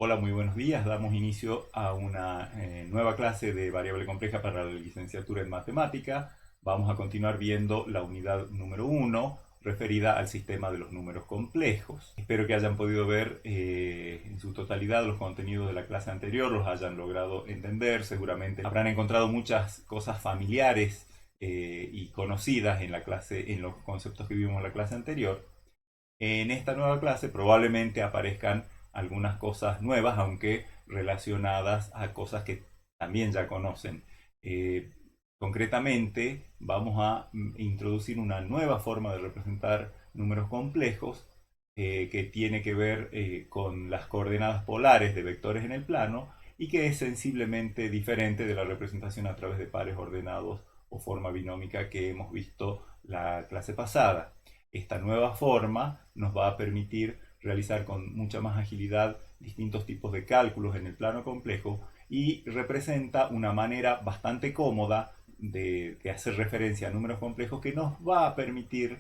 Hola, muy buenos días. Damos inicio a una nueva clase de variable compleja para la licenciatura en matemática. Vamos a continuar viendo la unidad número 1 referida al sistema de los números complejos. Espero que hayan podido ver en su totalidad los contenidos de la clase anterior, los hayan logrado entender. Seguramente habrán encontrado muchas cosas familiares y conocidas en la clase, en los conceptos que vimos en la clase anterior. En esta nueva clase probablemente aparezcan algunas cosas nuevas, aunque relacionadas a cosas que también ya conocen. Eh, Concretamente, vamos a introducir una nueva forma de representar números complejos que tiene que ver con las coordenadas polares de vectores en el plano y que es sensiblemente diferente de la representación a través de pares ordenados o forma binómica que hemos visto la clase pasada. Esta nueva forma nos va a permitir realizar con mucha más agilidad distintos tipos de cálculos en el plano complejo y representa una manera bastante cómoda de hacer referencia a números complejos que nos va a permitir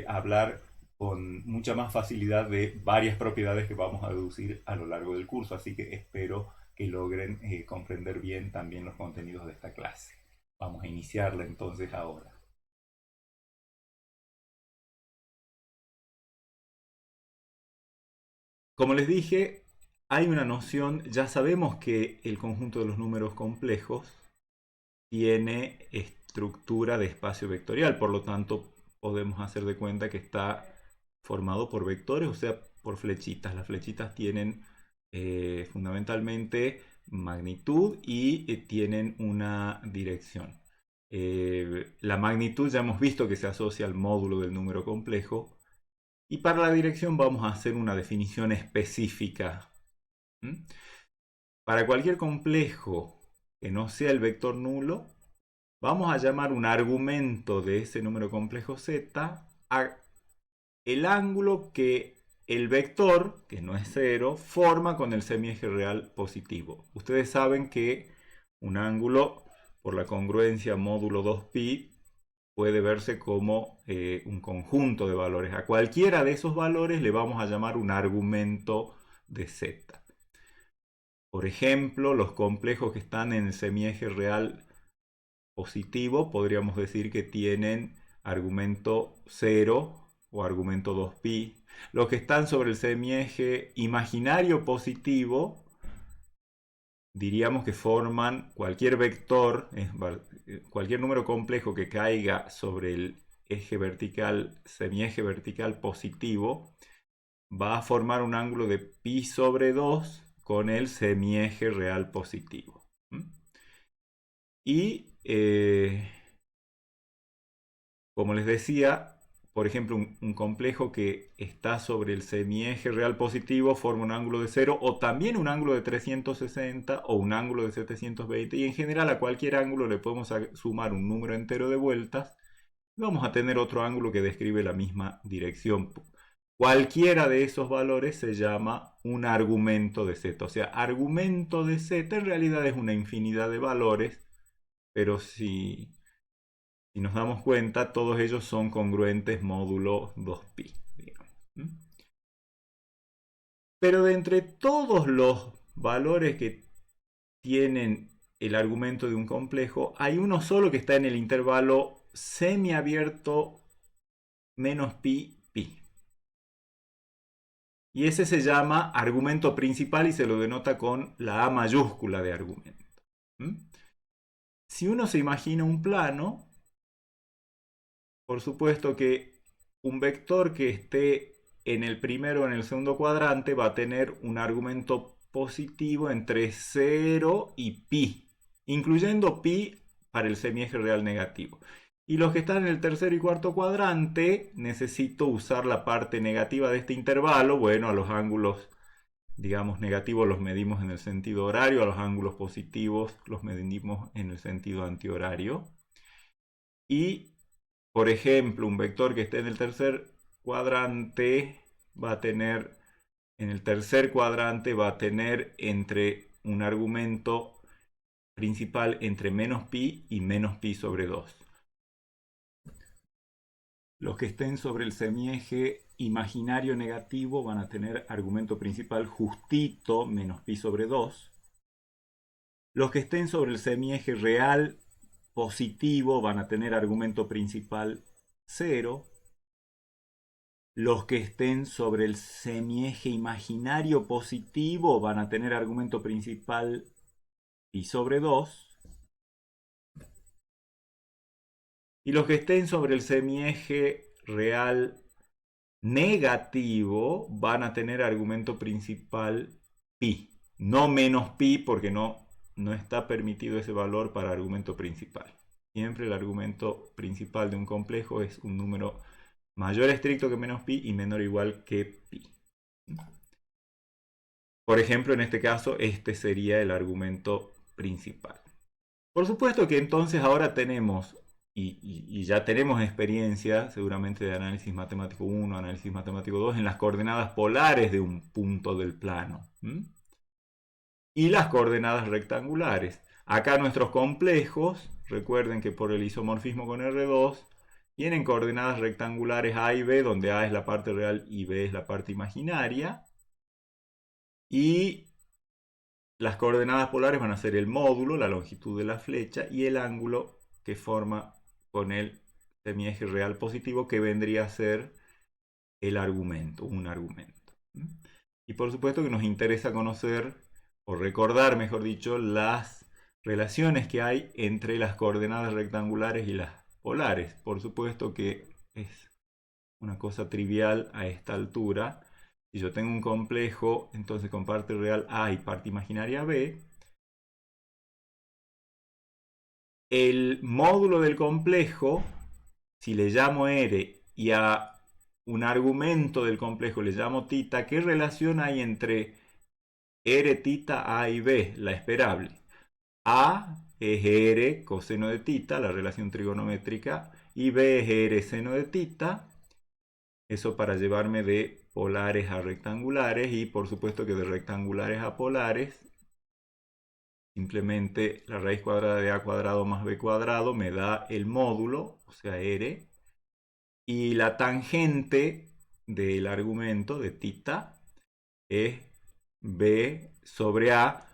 hablar con mucha más facilidad de varias propiedades que vamos a deducir a lo largo del curso. Así que espero que logren comprender bien también los contenidos de esta clase. Vamos a iniciarla entonces ahora. Como les dije, hay una noción, ya sabemos que el conjunto de los números complejos tiene estructura de espacio vectorial, por lo tanto podemos hacer de cuenta que está formado por vectores, o sea, por flechitas. Las flechitas tienen fundamentalmente magnitud y tienen una dirección. La magnitud ya hemos visto que se asocia al módulo del número complejo, y para la dirección vamos a hacer una definición específica. ¿Mm? Para cualquier complejo que no sea el vector nulo, vamos a llamar un argumento de ese número complejo z a el ángulo que el vector, que no es cero, forma con el semieje real positivo. Ustedes saben que un ángulo, por la congruencia módulo 2pi, puede verse como un conjunto de valores. A cualquiera de esos valores le vamos a llamar un argumento de z. Por ejemplo, los complejos que están en el semieje real positivo, podríamos decir que tienen argumento 0 o argumento 2pi. Los que están sobre el semieje imaginario positivo, diríamos que forman cualquier vector, cualquier número complejo que caiga sobre el eje vertical, semieje vertical positivo, va a formar un ángulo de pi sobre 2 con el semieje real positivo. Y como les decía, por ejemplo, un complejo que está sobre el semieje real positivo forma un ángulo de 0 o también un ángulo de 360 o un ángulo de 720, y en general a cualquier ángulo le podemos sumar un número entero de vueltas y vamos a tener otro ángulo que describe la misma dirección. Cualquiera de esos valores se llama un argumento de z. O sea, argumento de z en realidad es una infinidad de valores, pero si nos damos cuenta, todos ellos son congruentes módulo 2pi, digamos. Pero de entre todos los valores que tienen el argumento de un complejo, hay uno solo que está en el intervalo semiabierto menos pi, pi. Y ese se llama argumento principal y se lo denota con la A mayúscula de argumento. Si uno se imagina un plano, por supuesto que un vector que esté en el primero o en el segundo cuadrante va a tener un argumento positivo entre 0 y pi, incluyendo pi para el semieje real negativo. Y los que están en el tercer y cuarto cuadrante, necesito usar la parte negativa de este intervalo. Bueno, a los ángulos, digamos, negativos los medimos en el sentido horario, a los ángulos positivos los medimos en el sentido antihorario. Y por ejemplo, un vector que esté en el tercer cuadrante va a tener, en el tercer cuadrante va a tener entre un argumento principal entre menos pi y menos pi sobre 2. Los que estén sobre el semieje imaginario negativo van a tener argumento principal justito menos pi sobre 2. Los que estén sobre el semieje real positivo van a tener argumento principal 0. Los que estén sobre el semieje imaginario positivo van a tener argumento principal pi sobre 2. Y los que estén sobre el semieje real negativo van a tener argumento principal pi. No menos pi porque no está permitido ese valor para argumento principal. Siempre el argumento principal de un complejo es un número mayor estricto que menos pi y menor o igual que pi. Por ejemplo, en este caso, este sería el argumento principal. Por supuesto que entonces ahora tenemos, y ya tenemos experiencia seguramente de análisis matemático 1, análisis matemático 2, en las coordenadas polares de un punto del plano. Y las coordenadas rectangulares. Acá nuestros complejos, recuerden que por el isomorfismo con R2, tienen coordenadas rectangulares A y B, donde A es la parte real y B es la parte imaginaria. Y las coordenadas polares van a ser el módulo, la longitud de la flecha y el ángulo que forma con el semieje real positivo, que vendría a ser el argumento, un argumento. Y por supuesto que nos interesa conocer, o recordar, mejor dicho, las relaciones que hay entre las coordenadas rectangulares y las polares. Por supuesto que es una cosa trivial a esta altura. Si yo tengo un complejo, entonces con parte real A y parte imaginaria B, el módulo del complejo, si le llamo R y a un argumento del complejo le llamo tita, ¿qué relación hay entre R tita A y B? La esperable. A es R coseno de tita, la relación trigonométrica, y B es R seno de tita. Eso para llevarme de polares a rectangulares, y por supuesto que de rectangulares a polares, simplemente la raíz cuadrada de a cuadrado más b cuadrado me da el módulo, o sea R, y la tangente del argumento de tita es b sobre a,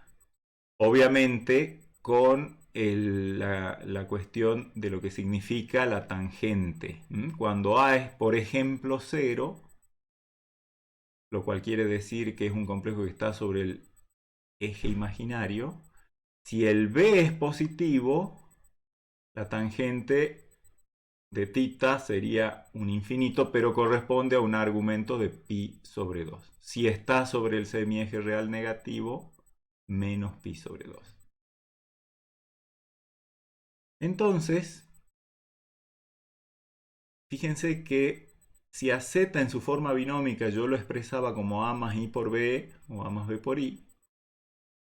obviamente con la cuestión de lo que significa la tangente. Cuando a es, por ejemplo, 0, lo cual quiere decir que es un complejo que está sobre el eje imaginario, si el b es positivo, la tangente de tita sería un infinito, pero corresponde a un argumento de pi sobre 2. Si está sobre el semieje real negativo, menos pi sobre 2. Entonces, fíjense que si a z en su forma binómica yo lo expresaba como a más i por b o a más b por i,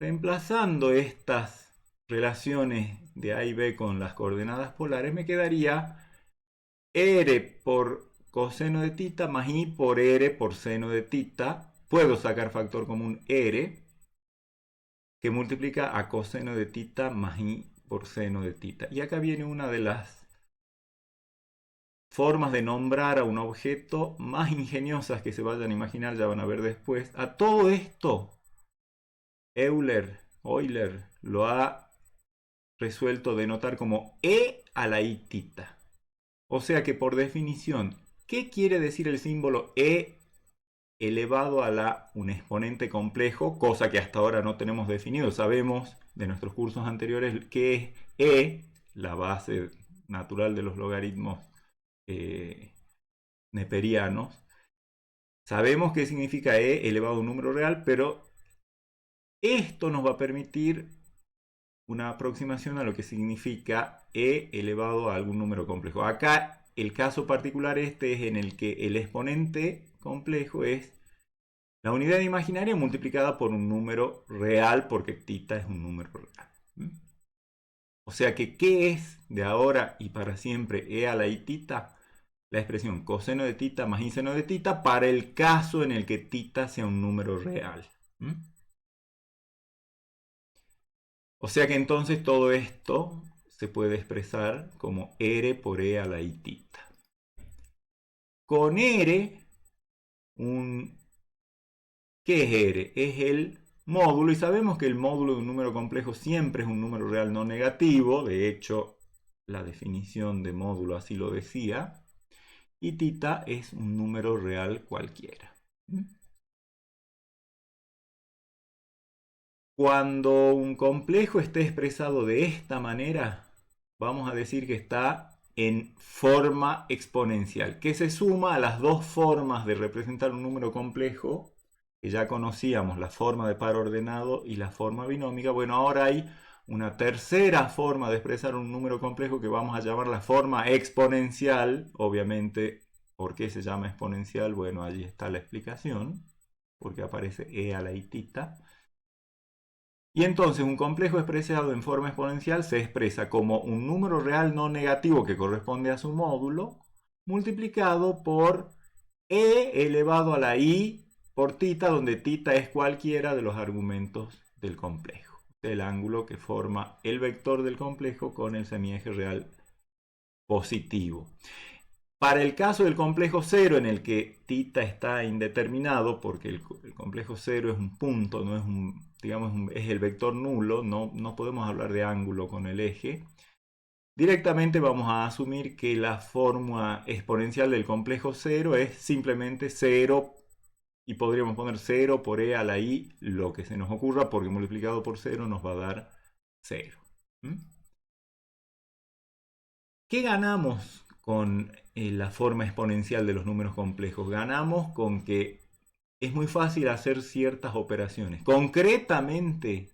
reemplazando estas relaciones de a y b con las coordenadas polares, me quedaría r por coseno de tita más i por r por seno de tita. Puedo sacar factor común r, que multiplica a coseno de tita más i por seno de tita. Y acá viene una de las formas de nombrar a un objeto más ingeniosas que se vayan a imaginar, ya van a ver después. A todo esto, Euler lo ha resuelto denotar como e a la i tita. O sea que por definición, ¿qué quiere decir el símbolo e elevado a un exponente complejo? Cosa que hasta ahora no tenemos definido. Sabemos de nuestros cursos anteriores que es e, la base natural de los logaritmos neperianos. Sabemos qué significa e elevado a un número real, pero esto nos va a permitir una aproximación a lo que significa e elevado a algún número complejo. Acá el caso particular este es en el que el exponente complejo es la unidad imaginaria multiplicada por un número real, porque tita es un número real. O sea que, ¿qué es de ahora y para siempre e a la i tita? La expresión coseno de tita más i seno de tita para el caso en el que tita sea un número real. O sea que entonces todo esto se puede expresar como r por e a la i tita. Con r un... ¿Qué es R? Es el módulo, y sabemos que el módulo de un número complejo siempre es un número real no negativo. De hecho, la definición de módulo así lo decía. Y tita es un número real cualquiera. Cuando un complejo esté expresado de esta manera, vamos a decir que está en forma exponencial, que se suma a las dos formas de representar un número complejo que ya conocíamos, la forma de par ordenado y la forma binómica. Bueno, ahora hay una tercera forma de expresar un número complejo que vamos a llamar la forma exponencial. Obviamente, ¿por qué se llama exponencial? Bueno, allí está la explicación, porque aparece e a la i tita. Y entonces un complejo expresado en forma exponencial se expresa como un número real no negativo que corresponde a su módulo, multiplicado por e elevado a la i por tita, donde tita es cualquiera de los argumentos del complejo, el ángulo que forma el vector del complejo con el semieje real positivo. Para el caso del complejo cero, en el que tita está indeterminado, porque el complejo cero es un punto, no es un, digamos, es el vector nulo, no podemos hablar de ángulo con el eje. Directamente vamos a asumir que la fórmula exponencial del complejo cero es simplemente 0, y podríamos poner 0 por e a la i, lo que se nos ocurra, porque multiplicado por 0 nos va a dar 0. ¿Qué ganamos con la forma exponencial de los números complejos? Ganamos con que es muy fácil hacer ciertas operaciones. Concretamente,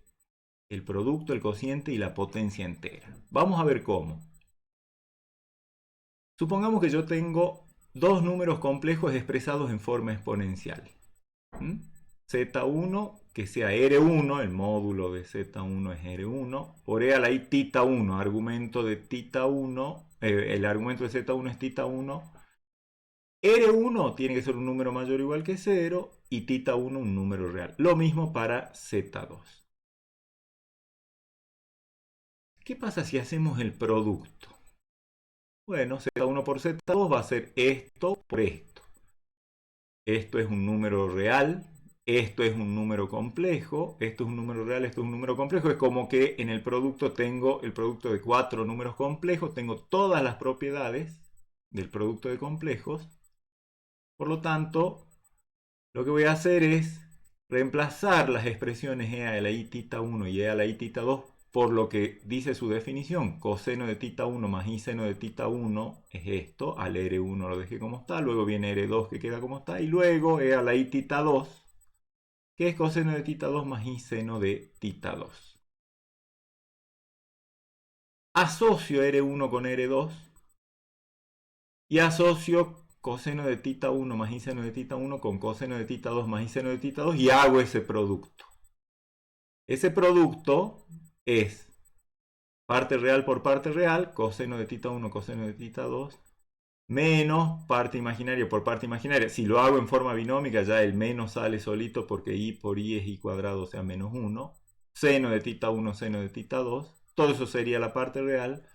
el producto, el cociente y la potencia entera. Vamos a ver cómo. Supongamos que yo tengo dos números complejos expresados en forma exponencial. Z1, que sea R1, el módulo de Z1 es R1, por E a la I tita 1, argumento de tita 1, el argumento de Z1 es tita 1. R1 tiene que ser un número mayor o igual que 0 y tita 1 un número real. Lo mismo para Z2. ¿Qué pasa si hacemos el producto? Bueno, Z1 por Z2 va a ser esto por esto. Esto es un número real, esto es un número complejo, esto es un número real, esto es un número complejo. Es como que en el producto tengo el producto de 4 números complejos, tengo todas las propiedades del producto de complejos. Por lo tanto, lo que voy a hacer es reemplazar las expresiones e a la i tita 1 y e a la i tita 2 por lo que dice su definición. Coseno de tita 1 más i seno de tita 1 es esto. Al R1 lo dejé como está. Luego viene R2 que queda como está. Y luego e a la i tita 2, que es coseno de tita 2 más i seno de tita 2. Asocio R1 con R2 y asocio coseno de tita 1 más i seno de tita 1 con coseno de tita 2 más i seno de tita 2 y hago ese producto. Ese producto es parte real por parte real, coseno de tita 1, coseno de tita 2, menos parte imaginaria por parte imaginaria. Si lo hago en forma binómica, ya el menos sale solito porque i por i es i cuadrado, o sea, menos 1. Seno de tita 1, seno de tita 2. Todo eso sería la parte real.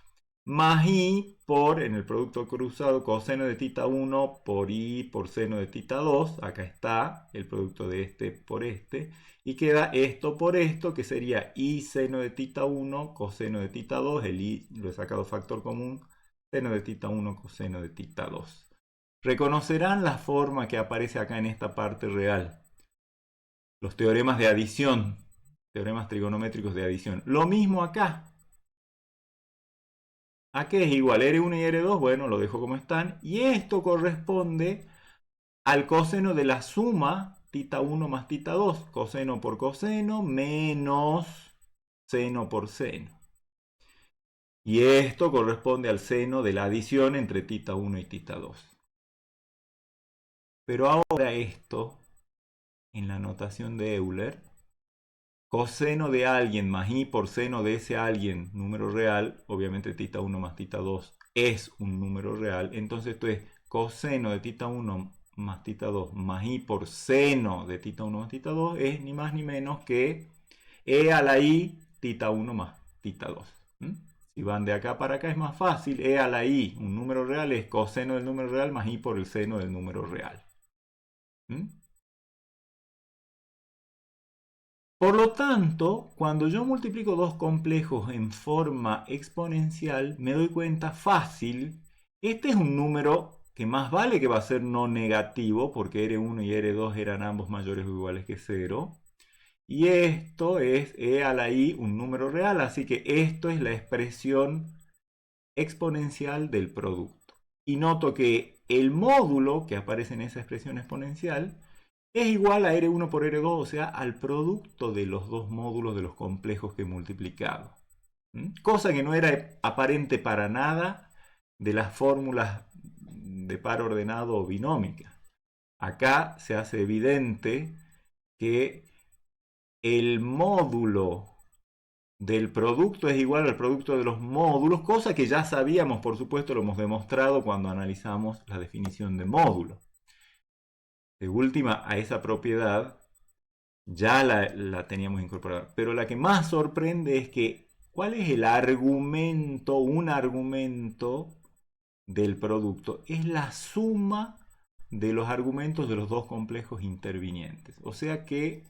Más i por, en el producto cruzado, coseno de tita 1 por i por seno de tita 2. Acá está el producto de este por este. Y queda esto por esto, que sería i seno de tita 1, coseno de tita 2. El i lo he sacado factor común. Seno de tita 1, coseno de tita 2. Reconocerán la forma que aparece acá en esta parte real. Los teoremas de adición. Teoremas trigonométricos de adición. Lo mismo acá. ¿A qué es igual? R1 y R2, bueno, lo dejo como están. Y esto corresponde al coseno de la suma tita 1 más tita 2. Coseno por coseno menos seno por seno. Y esto corresponde al seno de la adición entre tita 1 y tita 2. Pero ahora esto, en la notación de Euler, coseno de alguien más i por seno de ese alguien, número real, obviamente tita 1 más tita 2 es un número real, entonces esto es coseno de tita 1 más tita 2 más i por seno de tita 1 más tita 2 es ni más ni menos que e a la i tita 1 más tita 2. Si van de acá para acá es más fácil, e a la i, un número real, es coseno del número real más i por el seno del número real. ¿Mm? Por lo tanto, cuando yo multiplico dos complejos en forma exponencial, me doy cuenta fácil, este es un número que más vale que va a ser no negativo, porque R1 y R2 eran ambos mayores o iguales que 0. Y esto es e a la i, un número real, así que esto es la expresión exponencial del producto. Y noto que el módulo que aparece en esa expresión exponencial es igual a R1 por R2, o sea, al producto de los dos módulos de los complejos que he multiplicado. Cosa que no era aparente para nada de las fórmulas de par ordenado o binómica. Acá se hace evidente que el módulo del producto es igual al producto de los módulos, cosa que ya sabíamos, por supuesto, lo hemos demostrado cuando analizamos la definición de módulo. De última, a esa propiedad ya la teníamos incorporada. Pero la que más sorprende es que, ¿cuál es el argumento? Un argumento del producto es la suma de los argumentos de los dos complejos intervinientes. O sea que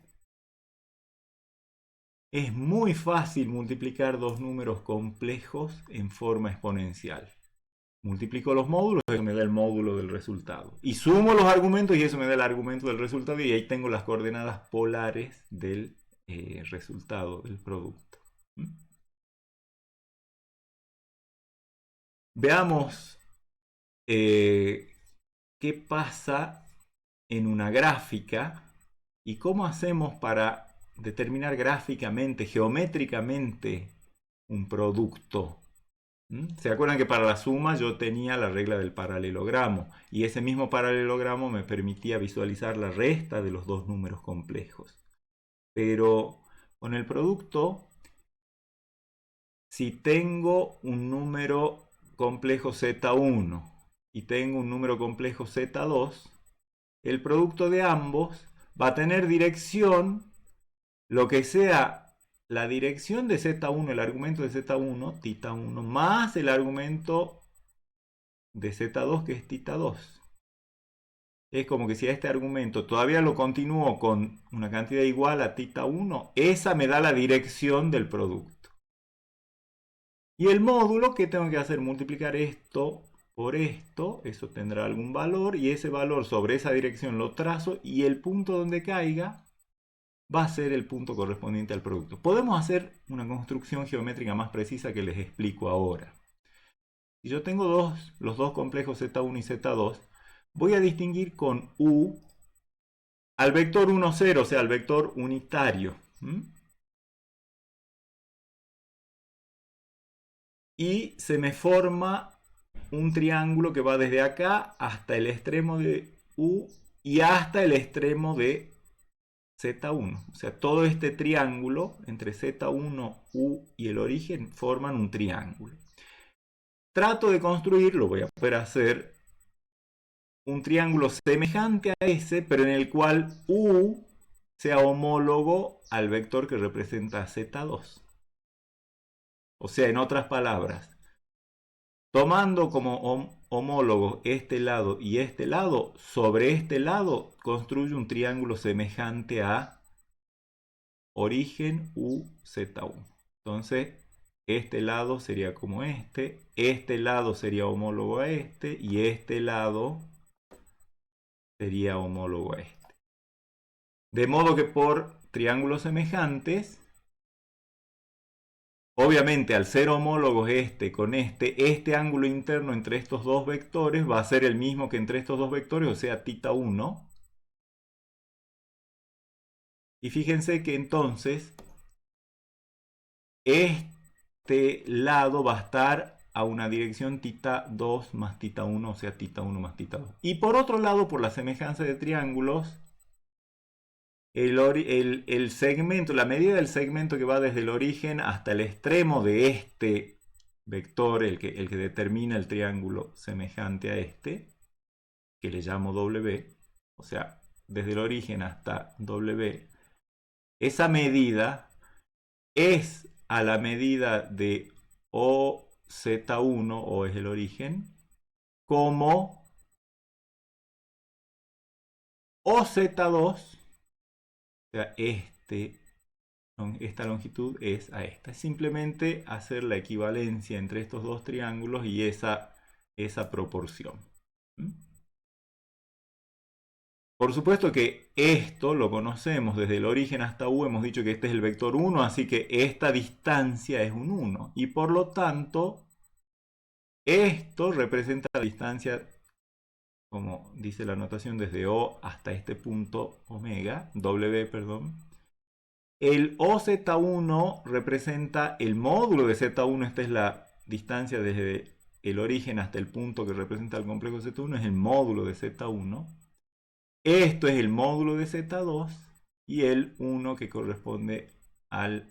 es muy fácil multiplicar dos números complejos en forma exponencial. Multiplico los módulos, eso me da el módulo del resultado. Y sumo los argumentos y eso me da el argumento del resultado y ahí tengo las coordenadas polares del resultado del producto. Veamos qué pasa en una gráfica y cómo hacemos para determinar gráficamente, geométricamente, un producto. ¿Se acuerdan que para la suma yo tenía la regla del paralelogramo? Y ese mismo paralelogramo me permitía visualizar la resta de los dos números complejos. Pero con el producto, si tengo un número complejo Z1 y tengo un número complejo Z2, el producto de ambos va a tener dirección, lo que sea la dirección de Z1, el argumento de Z1, tita 1, más el argumento de Z2 que es tita 2. Es como que si a este argumento todavía lo continúo con una cantidad igual a tita 1, esa me da la dirección del producto. Y el módulo, ¿qué tengo que hacer? Multiplicar esto por esto, eso tendrá algún valor, y ese valor sobre esa dirección lo trazo, y el punto donde caiga va a ser el punto correspondiente al producto. Podemos hacer una construcción geométrica más precisa que les explico ahora. Si yo tengo los dos complejos Z1 y Z2, voy a distinguir con U al vector 1, 0, o sea, al vector unitario. Y se me forma un triángulo que va desde acá hasta el extremo de U y hasta el extremo de Z1. O sea, todo este triángulo entre Z1, U y el origen forman un triángulo. Trato de construir, lo voy a poder hacer, un triángulo semejante a ese, pero en el cual U sea homólogo al vector que representa Z2. O sea, en otras palabras, tomando como homólogo este lado y este lado, sobre este lado construyo un triángulo semejante a origen UZ1. Entonces, este lado sería como este lado sería homólogo a este y este lado sería homólogo a este. De modo que por triángulos semejantes, obviamente al ser homólogos este con este ángulo interno entre estos dos vectores va a ser el mismo que entre estos dos vectores, o sea, tita 1. Y fíjense que entonces este lado va a estar a una dirección tita 2 más tita 1, o sea, tita 1 más tita 2. Y por otro lado, por la semejanza de triángulos, el segmento, la medida del segmento que va desde el origen hasta el extremo de este vector, el que determina el triángulo semejante a este, que le llamo W, o sea, desde el origen hasta W, esa medida es a la medida de OZ1, o es el origen, como OZ2, o sea, esta longitud es a esta. Es simplemente hacer la equivalencia entre estos dos triángulos y esa proporción. Por supuesto que esto lo conocemos desde el origen hasta U, hemos dicho que este es el vector 1, así que esta distancia es un 1. Y por lo tanto, esto representa la distancia, como dice la notación, desde O hasta este punto omega, W, perdón. El OZ1 representa el módulo de Z1, esta es la distancia desde el origen hasta el punto que representa el complejo Z1, es el módulo de Z1. Esto es el módulo de Z2 y el 1 que corresponde al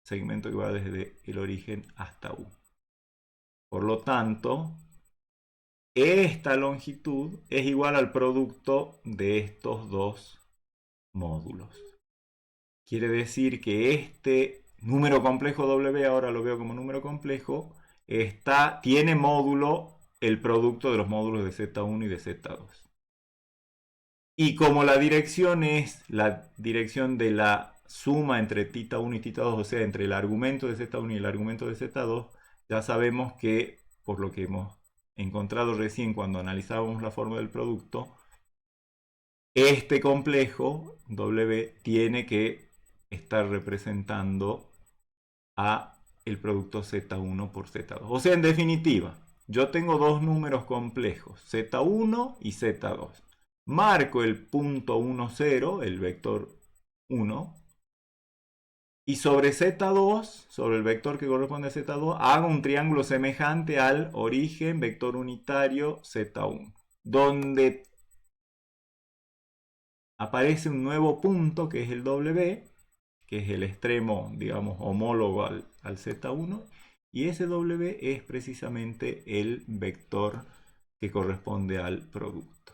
segmento que va desde el origen hasta U. Por lo tanto, esta longitud es igual al producto de estos dos módulos. Quiere decir que este número complejo W, ahora lo veo como número complejo, tiene módulo el producto de los módulos de Z1 y de Z2. Y como la dirección es la dirección de la suma entre θ1 y θ2, o sea, entre el argumento de Z1 y el argumento de Z2, ya sabemos que, por lo que hemos encontrado recién cuando analizábamos la forma del producto, este complejo W tiene que estar representando a el producto Z1 por Z2. O sea, en definitiva, yo tengo dos números complejos, Z1 y Z2. Marco el punto 1, 0, el vector 1, y sobre Z2, sobre el vector que corresponde a Z2, hago un triángulo semejante al origen vector unitario Z1, donde aparece un nuevo punto que es el W, que es el extremo, digamos, homólogo al Z1, y ese W es precisamente el vector que corresponde al producto.